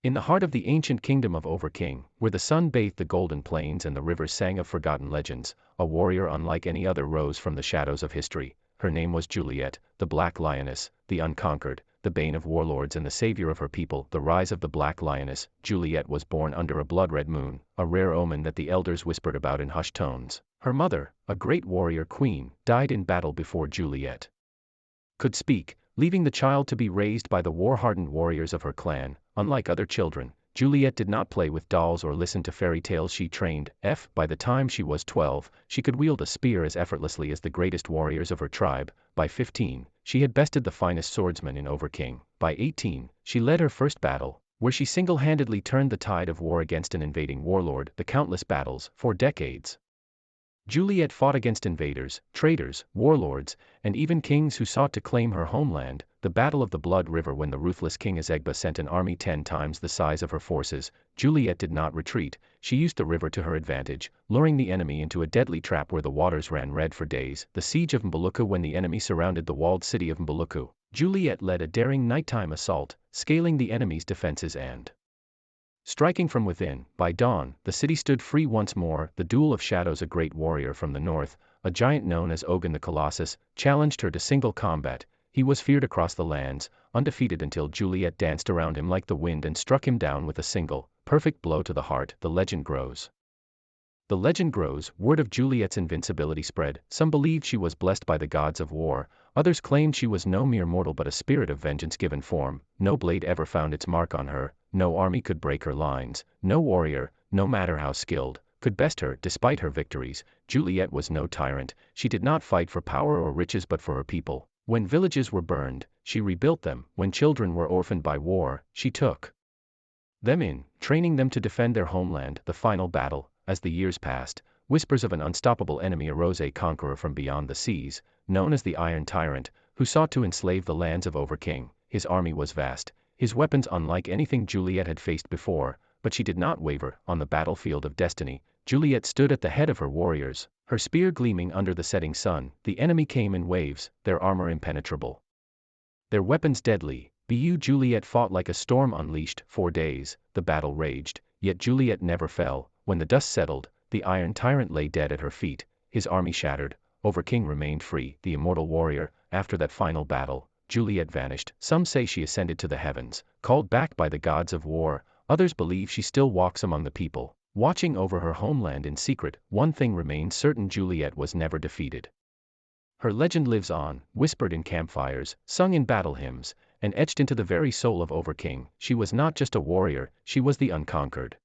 In the heart of the ancient kingdom of Overking, where the sun bathed the golden plains and the rivers sang of forgotten legends, a warrior unlike any other rose from the shadows of history. Her name was Juliet, the Black Lioness, the unconquered, the bane of warlords and the savior of her people. The rise of the Black Lioness. Juliet was born under a blood-red moon, a rare omen that the elders whispered about in hushed tones. Her mother, a great warrior queen, died in battle before Juliet could speak, leaving the child to be raised by the war-hardened warriors of her clan. Unlike other children, Juliet did not play with dolls or listen to fairy tales. She trained. By the time she was 12, she could wield a spear as effortlessly as the greatest warriors of her tribe. By 15, she had bested the finest swordsmen in Overking. By 18, she led her first battle, where she single-handedly turned the tide of war against an invading warlord. The countless battles, for decades, Juliet fought against invaders, traitors, warlords, and even kings who sought to claim her homeland. The Battle of the Blood River. When the ruthless King Azegba sent an army 10 times the size of her forces, Juliet did not retreat. She used the river to her advantage, luring the enemy into a deadly trap where the waters ran red for days. The siege of Mbuluku. When the enemy surrounded the walled city of Mbuluku, Juliet led a daring nighttime assault, scaling the enemy's defenses and striking from within. By dawn, the city stood free once more. The Duel of Shadows. A great warrior from the north, a giant known as Ogun the Colossus, challenged her to single combat. He was feared across the lands, undefeated until Juliet danced around him like the wind and struck him down with a single, perfect blow to the heart. The legend grows. The legend grows. Word of Juliet's invincibility spread. Some believed she was blessed by the gods of war. Others claimed she was no mere mortal but a spirit of vengeance given form. No blade ever found its mark on her. No army could break her lines. No warrior, no matter how skilled, could best her. Despite her victories, Juliet was no tyrant. She did not fight for power or riches but for her people. When villages were burned, she rebuilt them. When children were orphaned by war, she took them in, training them to defend their homeland. The final battle. As the years passed, whispers of an unstoppable enemy arose. A conqueror from beyond the seas, known as the Iron Tyrant, who sought to enslave the lands of Overking. His army was vast, his weapons unlike anything Juliet had faced before, but she did not waver. On the battlefield of destiny, Juliet stood at the head of her warriors, her spear gleaming under the setting sun. The enemy came in waves, their armor impenetrable, their weapons deadly. Juliet fought like a storm unleashed. 4 days, the battle raged, yet Juliet never fell. When the dust settled, the Iron Tyrant lay dead at her feet, his army shattered. Overking remained free, the immortal warrior. After that final battle, Juliet vanished. Some say she ascended to the heavens, called back by the gods of war. Others believe she still walks among the people, watching over her homeland in secret. One thing remains certain: Juliet was never defeated. Her legend lives on, whispered in campfires, sung in battle hymns, and etched into the very soul of Overking. She was not just a warrior, she was the unconquered.